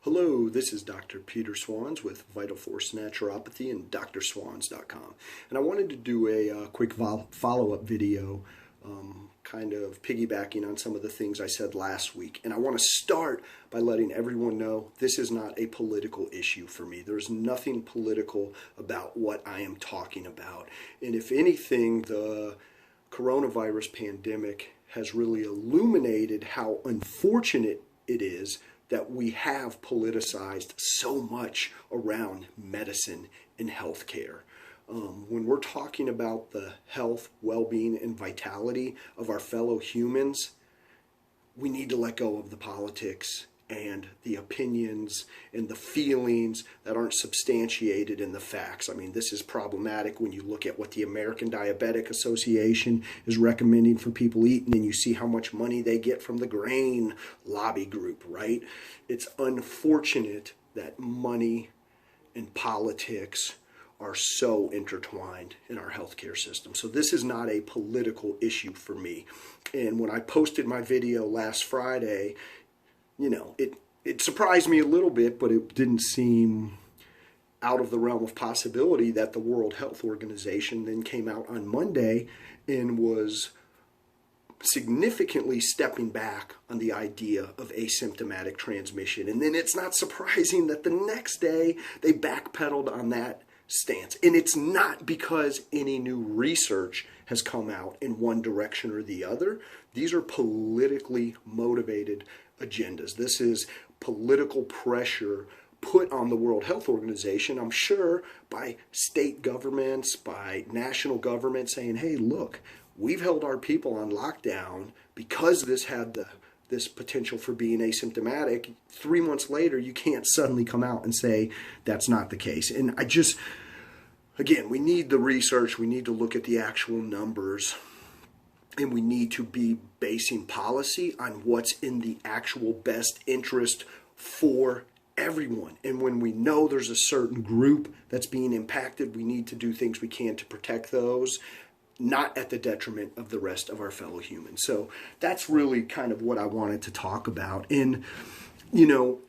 Hello, this is Dr. Peter Swanz with Vital Force Naturopathy and drswanz.com. And I wanted to do a quick follow-up video, kind of piggybacking on some of the things I said last week. And I want to start by letting everyone know this is not a political issue for me. There's nothing political about what I am talking about. And if anything, the coronavirus pandemic has really illuminated how unfortunate it is that we have politicized so much around medicine and healthcare. When we're talking about the health, well-being, and vitality of our fellow humans, we need to let go of the politics and the opinions and the feelings that aren't substantiated in the facts. I mean, this is problematic when you look at what the American Diabetic Association is recommending for people eating, and you see how much money they get from the grain lobby group, right? It's unfortunate that money and politics are so intertwined in our healthcare system. So this is not a political issue for me. And when I posted my video last Friday, you know, it surprised me a little bit, but it didn't seem out of the realm of possibility that the World Health Organization then came out on Monday and was significantly stepping back on the idea of asymptomatic transmission. And then it's not surprising that the next day they backpedaled on that stance. And it's not because any new research has come out in one direction or the other. These are politically motivated agendas. This is political pressure put on the World Health Organization, I'm sure, by state governments, by national governments saying, hey, look, we've held our people on lockdown because this had this potential for being asymptomatic. 3 months later, you can't suddenly come out and say that's not the case. And again, we need the research, we need to look at the actual numbers, and we need to be basing policy on what's in the actual best interest for everyone. And when we know there's a certain group that's being impacted, we need to do things we can to protect those, not at the detriment of the rest of our fellow humans. So that's really kind of what I wanted to talk about. And, you know,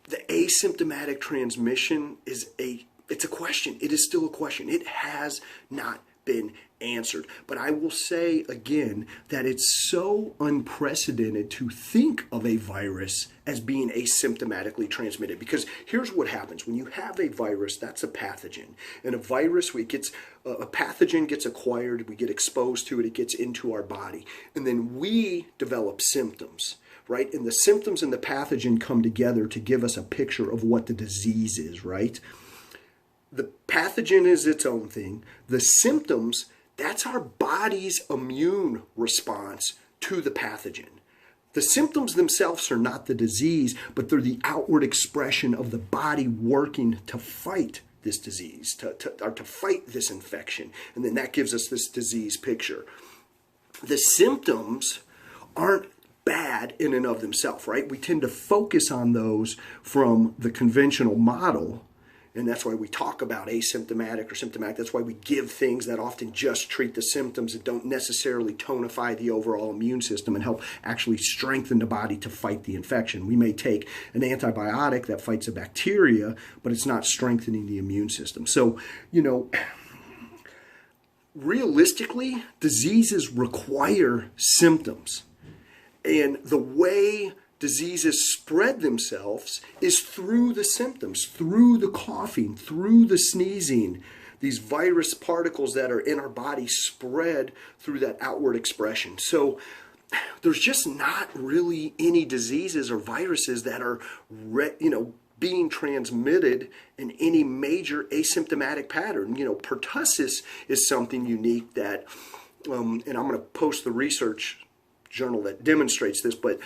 the asymptomatic transmission it's a question. It is still a question. It has not been answered. But I will say again that it's so unprecedented to think of a virus as being asymptomatically transmitted, because here's what happens. When you have a virus, that's a pathogen. And a virus, a pathogen gets acquired, we get exposed to it, it gets into our body. And then we develop symptoms, right? And the symptoms and the pathogen come together to give us a picture of what the disease is, right? The pathogen is its own thing. The symptoms, that's our body's immune response to the pathogen. The symptoms themselves are not the disease, but they're the outward expression of the body working to fight this disease, to fight this infection. And then that gives us this disease picture. The symptoms aren't bad in and of themselves, right? We tend to focus on those from the conventional model. And that's why we talk about asymptomatic or symptomatic. That's why we give things that often just treat the symptoms and don't necessarily tonify the overall immune system and help actually strengthen the body to fight the infection. We may take an antibiotic that fights a bacteria, but it's not strengthening the immune system. So, you know, realistically, diseases require symptoms. And the way diseases spread themselves is through the symptoms, through the coughing, through the sneezing. These virus particles that are in our body spread through that outward expression. So there's just not really any diseases or viruses that are, being transmitted in any major asymptomatic pattern. You know, pertussis is something unique that, and I'm going to post the research journal that demonstrates this, but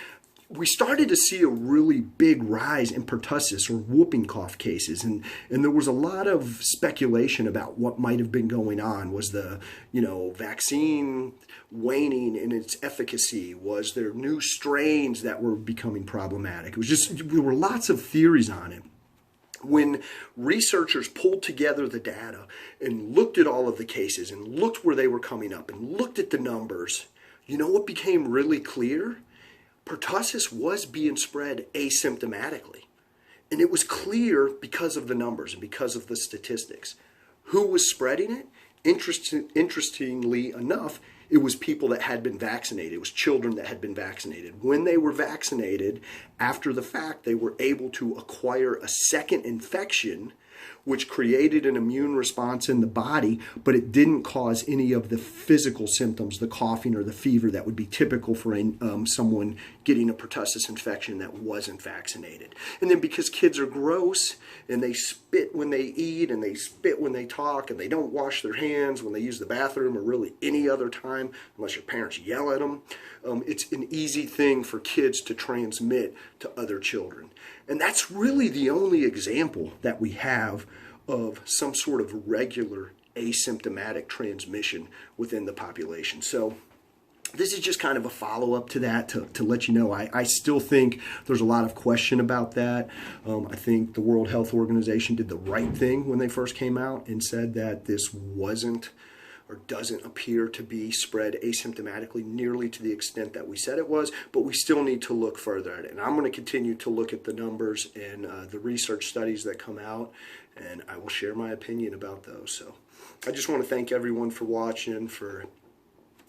we started to see a really big rise in pertussis or whooping cough cases. And there was a lot of speculation about what might have been going on. Was the, vaccine waning in its efficacy? Was there new strains that were becoming problematic? It was there were lots of theories on it. When researchers pulled together the data and looked at all of the cases and looked where they were coming up and looked at the numbers, you know what became really clear? Pertussis was being spread asymptomatically. And it was clear because of the numbers and because of the statistics. Who was spreading it? Interestingly enough, it was people that had been vaccinated. It was children that had been vaccinated. When they were vaccinated, after the fact, they were able to acquire a second infection, which created an immune response in the body, but it didn't cause any of the physical symptoms, the coughing or the fever that would be typical for someone getting a pertussis infection that wasn't vaccinated. And then because kids are gross and they spit when they eat and they spit when they talk and they don't wash their hands when they use the bathroom or really any other time unless your parents yell at them, it's an easy thing for kids to transmit to other children. And that's really the only example that we have of some sort of regular asymptomatic transmission within the population. So this is just kind of a follow-up to that to let you know I still think there's a lot of question about that. I think the World Health Organization did the right thing when they first came out and said that this wasn't or doesn't appear to be spread asymptomatically nearly to the extent that we said it was, but we still need to look further at it. And I'm going to continue to look at the numbers and the research studies that come out, and I will share my opinion about those. So I just want to thank everyone for watching, for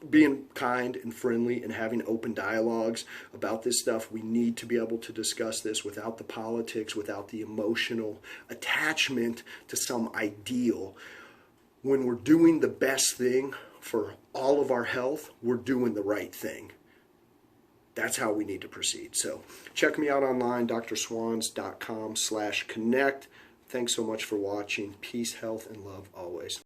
being kind and friendly and having open dialogues about this stuff. We need to be able to discuss this without the politics, without the emotional attachment to some ideal. When we're doing the best thing for all of our health, we're doing the right thing. That's how we need to proceed. So check me out online, drswanz.com/connect. Thanks so much for watching. Peace, health, and love always.